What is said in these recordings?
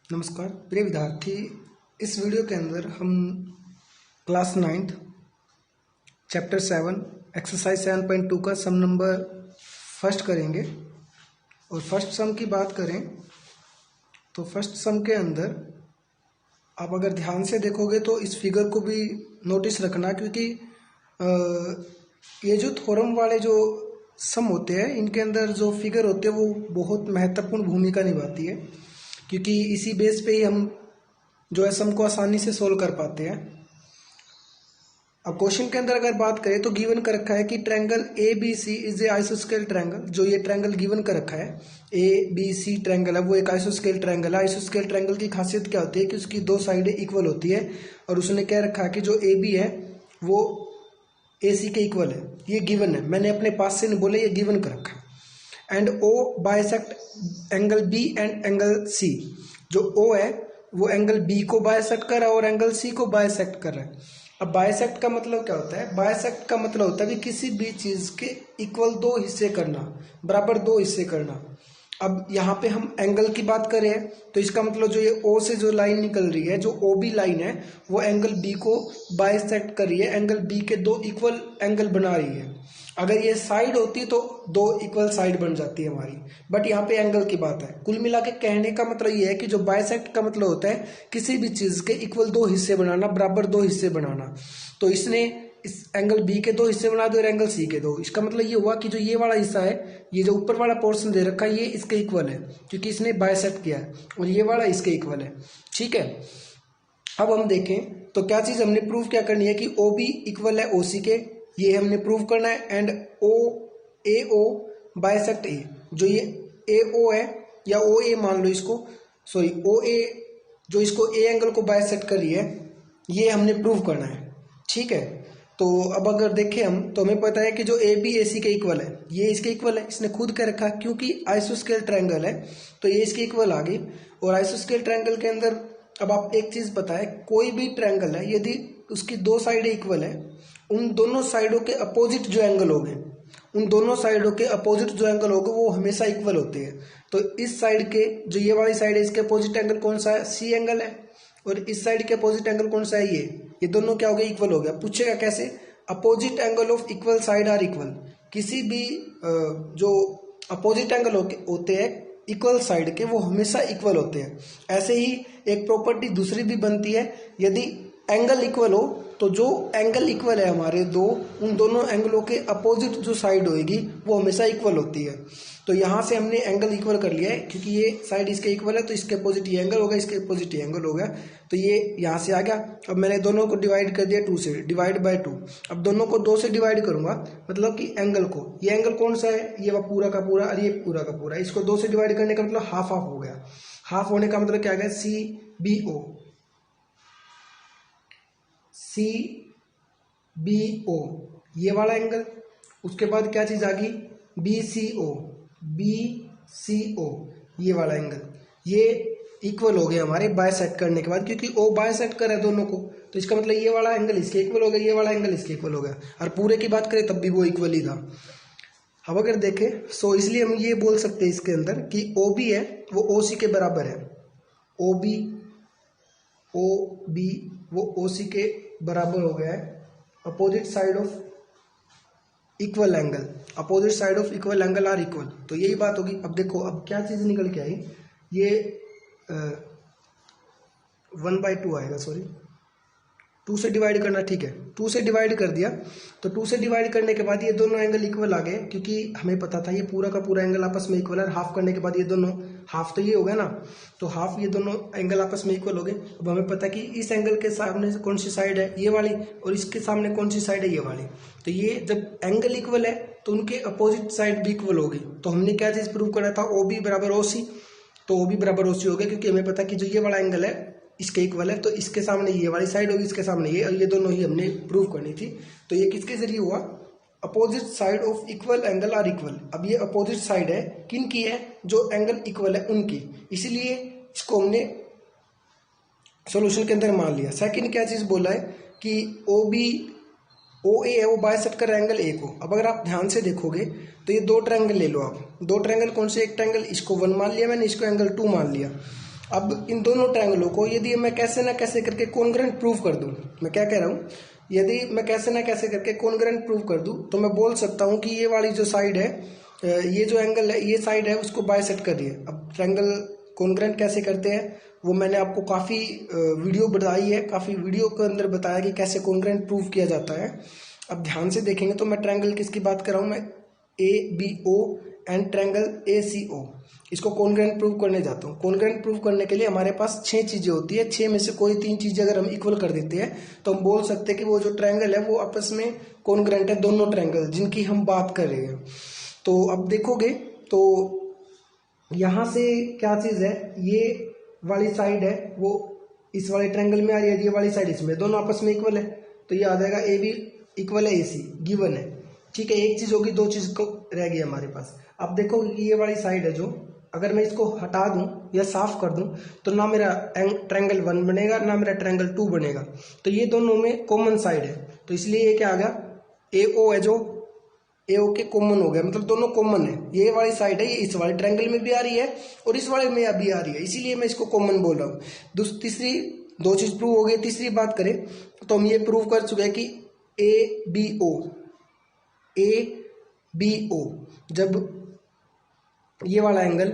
नमस्कार प्रिय विद्यार्थी, इस वीडियो के अंदर हम क्लास 9th चैप्टर 7 एक्सरसाइज 7.2 का सम नंबर फर्स्ट करेंगे। और फर्स्ट सम की बात करें तो फर्स्ट सम के अंदर आप अगर ध्यान से देखोगे तो इस फिगर को भी नोटिस रखना, क्योंकि ये जो थ्योरम वाले जो सम होते हैं इनके अंदर जो फिगर होते हैं वो बहुत महत्वपूर्ण भूमिका निभाती है, क्योंकि इसी बेस पे ही हम जो है सम को आसानी से सोल्व कर पाते हैं। अब क्वेश्चन के अंदर अगर बात करें तो गिवन कर रखा है कि triangle A B C is a आइसोस्केल ट्रायंगल। जो ये ट्रायंगल गिवन कर रखा है ए बी सी ट्रायंगल है वो एक आइसोस्केल ट्रायंगल है। आइसोस्केल ट्रायंगल की खासियत क्या होती है कि उसकी दो साइडें इक्वल होती है, और उसने कह रखा है कि जो ए बी है वो ए सी के इक्वल है। ये गिवन है, मैंने अपने पास से नहीं बोले, ये गिवन कर रखा है। And O bisect angle B and angle C. जो ओ है वो एंगल बी को बाइसेक्ट कर रहा है और एंगल सी को बाइसेक्ट कर रहा है। अब बाइसेक्ट का मतलब क्या होता है? बाइसेक्ट का मतलब होता है कि किसी भी चीज के इक्वल दो हिस्से करना, बराबर दो हिस्से करना। अब यहाँ पे हम एंगल की बात करें तो इसका मतलब जो ये ओ से जो लाइन निकल रही है, जो ओ बी लाइन है, वो एंगल बी को बाइसेक्ट कर रही है, एंगल बी के दो इक्वल एंगल बना रही है। अगर ये साइड होती तो दो इक्वल साइड बन जाती है हमारी, बट यहाँ पे एंगल की बात है। कुल मिला के कहने का मतलब ये है कि जो बाइसेक्ट का मतलब होता है किसी भी चीज के इक्वल दो हिस्से बनाना, बराबर दो हिस्से बनाना। तो इसने इस एंगल बी के दो हिस्से बना दिए और एंगल सी के दो। इसका मतलब ये हुआ कि जो ये वाला हिस्सा है, ये जो ऊपर वाला पोर्शन दे रखा है, ये इसके इक्वल है क्योंकि इसने बाइसेक्ट किया है, और ये वाला इसके इक्वल है। ठीक है, अब हम देखें तो क्या चीज हमने प्रूव क्या करनी है कि ओ बी इक्वल है ओ सी के, ये हमने प्रूव करना है। And O A O bisect ए, जो ये ए ओ है या ओ ए मान लो इसको, सॉरी ओ ए जो इसको ए एंगल को बाइसेक्ट कर रही है, ये हमने प्रूव करना है। ठीक है, तो अब अगर देखें हम तो हमें पता है कि जो ए बी ए सी के इक्वल है, ये इसके इक्वल है, इसने खुद कह रखा क्योंकि आइसोस्केल ट्रायंगल है तो ये इसके इक्वल आ गई। और आइसोस्केल ट्रायंगल के अंदर अब आप एक चीज बताएं, कोई भी ट्रायंगल है यदि उसकी दो साइडें इक्वल है, उन दोनों साइडों के अपोजिट जो एंगल हो गए, उन दोनों साइडों के अपोजिट जो एंगल होगा वो हमेशा इक्वल होते हैं। तो इस साइड के जो ये वाली साइड है इसके अपोजिट एंगल कौन सा है? सी एंगल है। और इस साइड के अपोजिट एंगल कौन सा है? ये दोनों क्या हो गए? इक्वल हो गया। पूछेगा कैसे? Opposite angle of equal side are equal. किसी भी जो अपोजिट एंगल होते हैं इक्वल साइड के, वो हमेशा इक्वल होते हैं। ऐसे ही एक प्रॉपर्टी दूसरी भी बनती है, यदि एंगल इक्वल हो तो जो एंगल इक्वल है हमारे दो, उन दोनों एंगलों के अपोजिट जो साइड होगी वो हमेशा इक्वल होती है। तो यहाँ से हमने एंगल इक्वल कर लिया है, क्योंकि ये साइड इसके इक्वल है तो इसके अपोजिट ये एंगल होगा, इसके अपोजिट ये एंगल हो गया, तो ये यहाँ से आ गया। अब मैंने दोनों को डिवाइड कर दिया 2 से, डिवाइड बाय 2। अब दोनों को 2 से डिवाइड करूंगा, मतलब कि एंगल को, ये एंगल कौन सा है? ये पूरा का पूरा और ये पूरा का पूरा। इसको 2 से डिवाइड करने का मतलब हाफ हाफ हो गया। हाफ होने का मतलब क्या आ गया? C B O, C B O ये वाला एंगल। उसके बाद क्या चीज आ गई? बी सी ओ, बी सी ओ ये वाला एंगल। ये इक्वल हो गया हमारे बाइसेक्ट करने के बाद, क्योंकि ओ बाइसेक्ट कर रहा है दोनों को, तो इसका मतलब ये वाला एंगल इसके इक्वल हो गया, ये वाला एंगल इसके इक्वल हो गया। और पूरे की बात करें तब भी वो इक्वल ही था। अब अगर देखें सो इसलिए हम ये बोल सकते हैं इसके अंदर कि ओ बी है वो ओ सी के बराबर है। ओ बी वो ओ सी के बराबर हो गया है। Opposite side of equal angle, opposite side of equal angle are equal, तो यही बात होगी। अब देखो अब क्या चीज निकल के आई, ये 1/2 आएगा, सॉरी 2 से डिवाइड करना। ठीक है, 2 से डिवाइड कर दिया, तो 2 से डिवाइड करने के बाद ये दोनों एंगल इक्वल आ गए, क्योंकि हमें पता था ये पूरा का पूरा एंगल आपस में इक्वल है। हाफ करने के बाद ये दोनों हाफ तो ये हो गया ना, तो हाफ ये दोनों एंगल आपस में इक्वल हो गए। अब हमें पता है कि इस एंगल के सामने कौन सी साइड है? ये वाली, और इसके सामने कौन सी साइड है? ये वाली। तो ये जब एंगल इक्वल है तो उनके अपोजिट साइड भी इक्वल होगी। तो हमने क्या चीज प्रूव करना था? ओ बी बराबर ओ सी। तो ओ बी बराबर ओ सी हो गया, क्योंकि हमें पता है कि जो ये वाला एंगल है इसके इक्वल है, तो इसके सामने ये वाली साइड होगी, इसके सामने ये, और ये दोनों ही हमने प्रूव करनी थी। तो ये किसके जरिए हुआ? Opposite side of equal angle are equal. अब ये अपोजिट साइड है, किन की है? जो एंगल इक्वल है उनकी, इसलिए इसको हमने सॉल्यूशन के अंदर मान लिया। सेकंड क्या चीज बोला है कि ओ बी ओ ए है वो बाइसेक्ट कर एंगल ए को। अब अगर आप ध्यान से देखोगे तो ये दो ट्रायंगल ले लो आप, दो ट्रायंगल कौन से? एक ट्रायंगल इसको 1 मान लिया मैंने, इसको एंगल 2 मान लिया। अब इन दोनों ट्रायंगलों को यदि मैं कैसे ना कैसे करके कॉन्ग्रुएंट प्रूव कर दूं, मैं क्या कह रहा हूँ, यदि मैं कैसे ना कैसे करके कॉन्ग्रुएंट प्रूव कर दूं तो मैं बोल सकता हूँ कि ये वाली जो साइड है, ये जो एंगल है, ये साइड है उसको बाइसेक्ट कर रही है। अब ट्रायंगल कॉन्ग्रुएंट कैसे करते हैं वो मैंने आपको काफ़ी वीडियो बताई है, काफ़ी वीडियो के अंदर बताया कि कैसे कॉन्ग्रुएंट प्रूव किया जाता है। अब ध्यान से देखेंगे तो मैं ट्रायंगल किसकी बात कर रहा हूँ, मैं ABO एंड ट्रायंगल ACO, इसको कॉन्ग्रुएंट प्रूव करने जाता हूँ। कॉन्ग्रुएंट प्रूव करने के लिए हमारे पास 6 चीज़ें होती है, 6 में से कोई 3 चीज़ें अगर हम इक्वल कर देते हैं तो हम बोल सकते हैं कि वो जो ट्रायंगल है वो आपस में कॉन्ग्रुएंट है, दोनों ट्रायंगल जिनकी हम बात कर रहे हैं। तो अब देखोगे तो यहाँ से क्या चीज़ है, ये वाली साइड है वो इस वाले ट्रायंगल में आ रही है, ये वाली साइड इसमें, दोनों आपस में इक्वल है, तो ये आ जाएगा AB इक्वल है AC, गिवन है। ठीक है, एक चीज़ होगी, दो चीज़ को रह गई हमारे पास। अब देखो ये वाली साइड है जो, अगर मैं इसको हटा दूं या साफ कर दूं तो ना मेरा ट्रायंगल 1 बनेगा ना मेरा ट्रायंगल 2 बनेगा, तो ये दोनों में कॉमन साइड है, तो इसलिए ये क्या आ गया, AO है जो AO के कॉमन हो गया, मतलब दोनों कॉमन है। ये वाली साइड है ये इस वाले ट्रायंगल में भी आ रही है और इस वाले में भी आ रही है, इसीलिए मैं इसको कॉमन बोल रहा हूँ। तीसरी दो चीज प्रूव हो गई। तीसरी बात करें तो हम ये प्रूव कर चुके हैं कि ABO जब ये वाला एंगल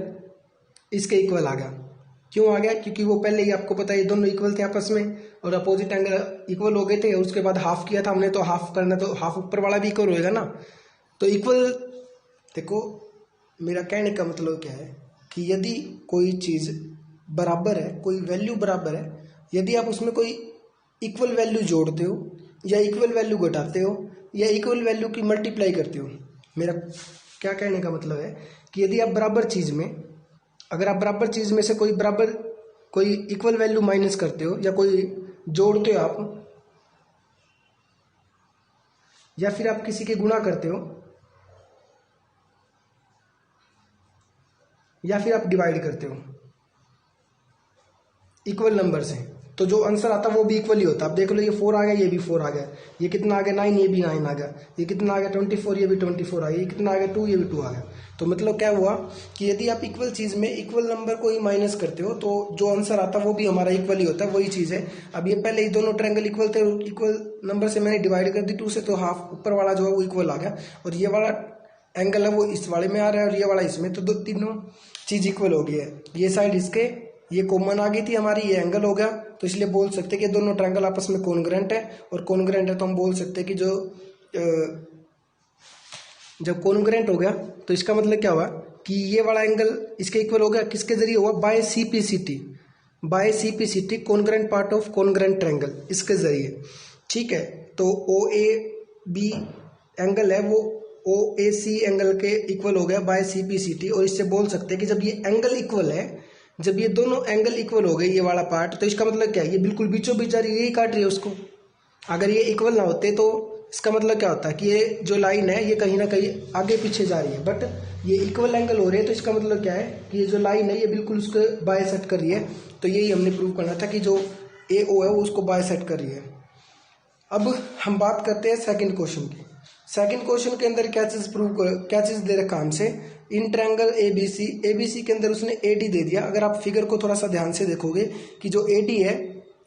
इसके इक्वल आ गया, क्यों आ गया, क्योंकि वो पहले ही आपको पता है ये दोनों इक्वल थे आपस में और अपोजिट एंगल इक्वल हो गए थे, उसके बाद हाफ किया था हमने, तो हाफ करना तो हाफ ऊपर वाला भी इक्वल होएगा ना, तो इक्वल। देखो मेरा कहने का मतलब क्या है कि यदि कोई चीज़ बराबर है, कोई वैल्यू बराबर है, यदि आप उसमें कोई इक्वल वैल्यू जोड़ते हो या इक्वल वैल्यू घटाते हो या इक्वल वैल्यू की मल्टीप्लाई करते हो, मेरा क्या कहने का मतलब है कि यदि आप बराबर चीज़ में, अगर आप बराबर चीज़ में से कोई इक्वल वैल्यू माइनस करते हो या कोई जोड़ते हो आप, या फिर आप किसी के गुणा करते हो या फिर आप डिवाइड करते हो इक्वल नंबर से, तो जो आंसर आता है वो भी इक्वल ही होता है। आप देख लो ये 4 आ गया, ये भी 4 आ गया, ये कितना आ गया 9, ये भी 9 आ गया, ये कितना आ गया 24, ये भी 24 आ गया, ये कितना आ गया 2, ये भी 2 आ गया। तो मतलब क्या हुआ कि यदि आप इक्वल चीज़ में इक्वल नंबर को ही माइनस करते हो तो जो आंसर आता है वो भी हमारा इक्वल ही होता है, वही चीज़ है। अब ये पहले ही दोनों ट्रायंगल इक्वल थे, इक्वल नंबर से मैंने डिवाइड कर दी 2 से, तो हाफ ऊपर वाला जो है वो इक्वल आ गया, और ये वाला एंगल है वो इस वाले में आ रहा है और ये वाला इसमें, तो तीनों चीज़ इक्वल हो गई है। ये साइड इसके, ये कॉमन आ गई थी हमारी, ये एंगल हो गया, तो इसलिए बोल सकते हैं कि दोनों ट्रायंगल आपस में कॉन्ग्रुएंट है, और कॉन्ग्रुएंट है तो हम बोल सकते हैं कि जो जब कॉन्ग्रुएंट हो गया तो इसका मतलब क्या हुआ कि ये वाला एंगल इसके इक्वल हो गया, किसके जरिए हुआ, by CPCT congruent part of congruent triangle, इसके जरिए। ठीक है, तो OAB एंगल है वो OAC एंगल के इक्वल हो गया बाय CPCT, और इससे बोल सकते हैं कि जब ये एंगल इक्वल है, जब ये दोनों एंगल इक्वल हो गए ये वाला पार्ट, तो इसका मतलब क्या है, ये बिल्कुल बीचों बीच जा रही है, यही काट रही है उसको। अगर ये इक्वल ना होते तो इसका मतलब क्या होता है कि ये जो लाइन है ये कहीं ना कहीं आगे पीछे जा रही है, बट ये इक्वल एंगल हो रहे हैं, तो इसका मतलब क्या है कि ये जो लाइन है ये बिल्कुल उसके बाइसेक्ट कर रही है। तो यही हमने प्रूव करना था कि जो AO है वो उसको बाइसेक्ट कर रही है। अब हम बात करते हैं सेकंड क्वेश्चन की। सेकंड क्वेश्चन के अंदर क्या चीज़ दे रखा हमसे, इन ट्रायंगल ABC के अंदर उसने AD दे दिया। अगर आप फिगर को थोड़ा सा ध्यान से देखोगे कि जो AD है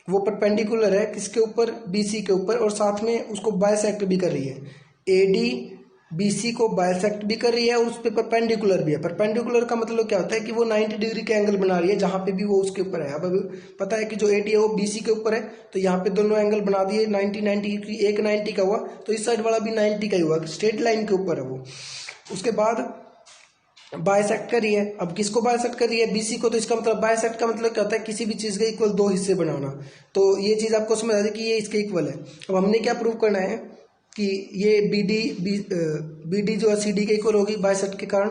वो परपेंडिकुलर है किसके ऊपर, BC के ऊपर, और साथ में उसको बाइसेक्ट भी कर रही है। AD BC को बाइसेक्ट भी कर रही है और उस पर परपेंडिकुलर भी है। परपेंडिकुलर का मतलब क्या होता है कि वो 90 डिग्री के एंगल बना रही है जहाँ पे भी वो उसके ऊपर है। अब पता है कि जो AD है वो BC के ऊपर है, तो यहाँ पे दोनों एंगल बना दिए 90 की, एक 90 का हुआ तो इस साइड वाला भी 90 का ही हुआ, स्ट्रेट लाइन के ऊपर है वो। उसके बाद बाइसेक्ट कर रही है। अब किसको बाइसेक्ट कर रही है, BC को, तो इसका मतलब बाइसेक्ट का मतलब क्या होता है, किसी भी चीज़ के इक्वल दो हिस्से बनाना। तो ये चीज़ आपको समझ आ जाए कि ये इसके इक्वल है। अब हमने क्या प्रूव करना है कि ये BD जो है CD के इक्वल होगी बाइसेक्ट के कारण।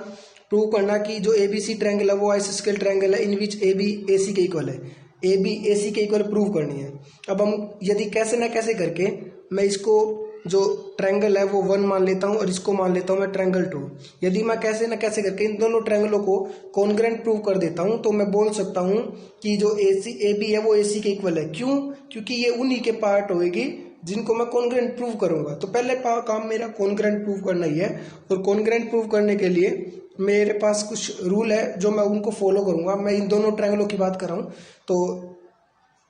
प्रूव करना कि जो ABC ट्रायंगल है वो आइसोस्केल ट्रायंगल है इन विच AB AC के इक्वल है, AB AC के इक्वल प्रूव करनी है। अब हम यदि कैसे ना कैसे करके मैं इसको जो ट्रायंगल है वो 1 मान लेता हूँ और इसको मान लेता हूँ मैं ट्रायंगल 2। यदि मैं कैसे ना कैसे करके इन दोनों ट्रायंगलों को कॉन्ग्रुएंट प्रूव कर देता हूँ तो मैं बोल सकता हूँ कि जो AB है वो AC के इक्वल है। क्यों? क्योंकि ये उन्हीं के पार्ट होएगी जिनको मैं कॉन्ग्रुएंट प्रूव करूंगा। तो पहले काम मेरा कॉन्ग्रुएंट प्रूव करना ही है, और कॉन्ग्रुएंट प्रूव करने के लिए मेरे पास कुछ रूल है जो मैं उनको फॉलो करूंगा। मैं इन दोनों ट्रायंगलों की बात कर रहा हूँ। तो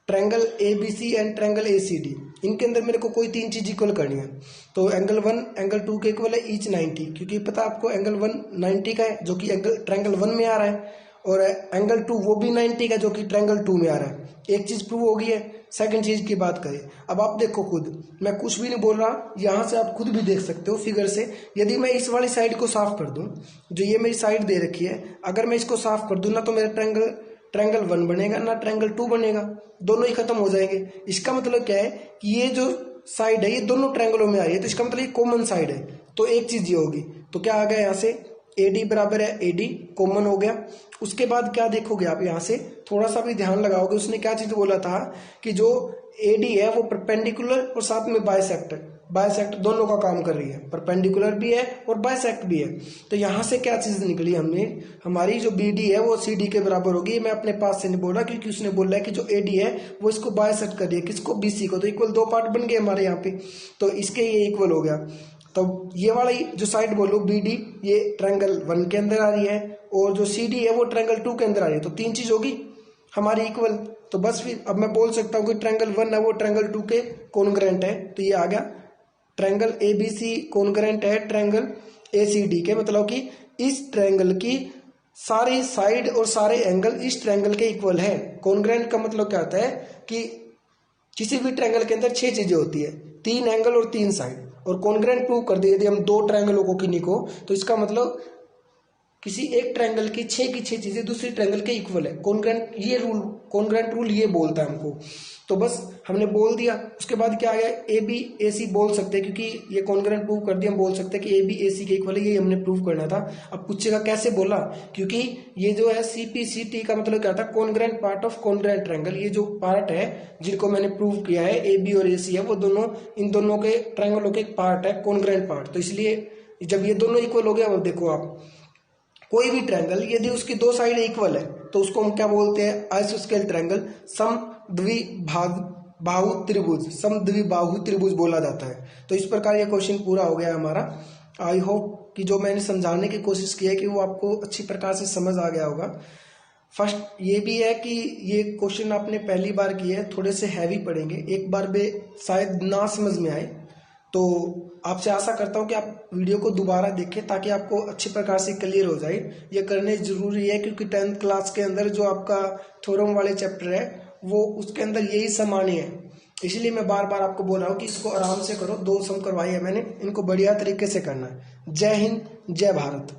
triangle A B C and triangle A C D, इनके अंदर मेरे को कोई तीन चीज इक्वल करनी है। तो एंगल 1 एंगल 2 के इक्वल है ईच 90, क्योंकि पता आपको एंगल 1 90 का है जो कि एंगल ट्रायंगल 1 में आ रहा है, और एंगल 2 वो भी 90 का जो कि ट्रायंगल 2 में आ रहा है। एक चीज प्रूव हो गई है। सेकंड चीज की बात करें, अब आप देखो खुद, मैं कुछ भी नहीं बोल रहा, यहाँ से आप खुद भी देख सकते हो फिगर से। यदि मैं इस वाली साइड को साफ कर दूं, जो ये मेरी साइड दे रखी है, अगर मैं इसको साफ कर दूं ना, तो मेरा ट्रायंगल 1 बनेगा ना ट्रायंगल 2 बनेगा, दोनों ही खत्म हो जाएंगे। इसका मतलब क्या है कि ये जो साइड है ये दोनों ट्रायंगलों में आ रही है, तो इसका मतलब ये कॉमन साइड है। तो एक चीज ये होगी, तो क्या आ गया यहाँ से, AD बराबर है AD, कॉमन हो गया। उसके बाद क्या देखोगे आप, यहाँ से थोड़ा सा भी ध्यान लगाओगे, उसने क्या चीज बोला था कि जो AD है वो परपेंडिकुलर और साथ में बाइसेक्ट दोनों का काम कर रही है, परपेंडिकुलर भी है और बाइसेक्ट भी है। तो यहाँ से क्या चीज निकली, हमारी जो BD है वो CD के बराबर होगी। मैं अपने पास से नहीं बोला, क्योंकि उसने बोला है कि जो AD है वो इसको बाइसेक्ट कर रही है, किसको, BC को। तो इक्वल दो पार्ट बन गए हमारे यहाँ पे, तो इसके ये इक्वल हो गया। तो ये वाली जो साइड बोलो BD, ये ट्रायंगल 1 के अंदर आ रही है, और जो CD है वो ट्रायंगल 2 के अंदर आ रही है। तो तीन चीज होगी हमारी इक्वल। तो बस फिर अब मैं बोल सकता हूँ कि ट्रायंगल 1 है वो ट्रायंगल 2 के कॉन्ग्रुएंट है। तो ये आ गया ट्रायंगल ABC कॉन्ग्रुएंट है ट्रायंगल ACD के, मतलब कि इस ट्रायंगल की सारी साइड और सारे एंगल इस ट्रायंगल के इक्वल है। कॉन्ग्रुएंट का मतलब क्या होता है कि किसी भी ट्रायंगल के अंदर 6 चीजें होती है, 3 एंगल और 3 साइड। और कॉन्ग्रुएंट प्रूव कर दिए यदि हम दो ट्रायंगलों को किन्हीं को, तो इसका मतलब किसी एक ट्रायंगल की 6 की 6 चीजें दूसरी ट्रायंगल के इक्वल है। कॉन्ग्रुएंट रूल ये बोलता है हमको। तो बस हमने बोल दिया। उसके बाद क्या आ गया, AB AC बोल सकते हैं, क्योंकि ये कॉन्ग्रुएंट प्रूव कर दिया, हम बोल सकते हैं कि AB AC के इक्वल है, ये हमने प्रूव करना था। अब पूछेगा कैसे बोला, क्योंकि ये जो है CPCT का मतलब क्या था, congruent part of congruent triangle. ये जो पार्ट है जिनको मैंने प्रूव किया है AB और AC है, वो दोनों इन दोनों के ट्रायंगलों के एक पार्ट है, कॉन्ग्रुएंट पार्ट। तो इसलिए जब ये दोनों इक्वल हो गया, अब देखो आप, कोई भी ट्रायंगल यदि उसकी दो साइड इक्वल है तो उसको हम क्या बोलते हैं, आइसोस्केल ट्रायंगल, समद्विबाहु त्रिभुज बोला जाता है। तो इस प्रकार ये क्वेश्चन पूरा हो गया हमारा। आई होप कि जो मैंने समझाने की कोशिश की है कि वो आपको अच्छी प्रकार से समझ आ गया होगा। फर्स्ट ये भी है कि ये क्वेश्चन आपने पहली बार किए है, थोड़े से हैवी पड़ेंगे, एक बार में शायद ना समझ में आए। तो आपसे आशा करता हूँ कि आप वीडियो को दोबारा देखें ताकि आपको अच्छी प्रकार से क्लियर हो जाए। ये करने जरूरी है, क्योंकि 10th क्लास के अंदर जो आपका थ्योरम वाले चैप्टर है वो उसके अंदर यही सामान्य है। इसलिए मैं बार बार आपको बोल रहा हूँ कि इसको आराम से करो। 2 सम करवाई है मैंने, इनको बढ़िया तरीके से करना है। जय हिंद, जय भारत।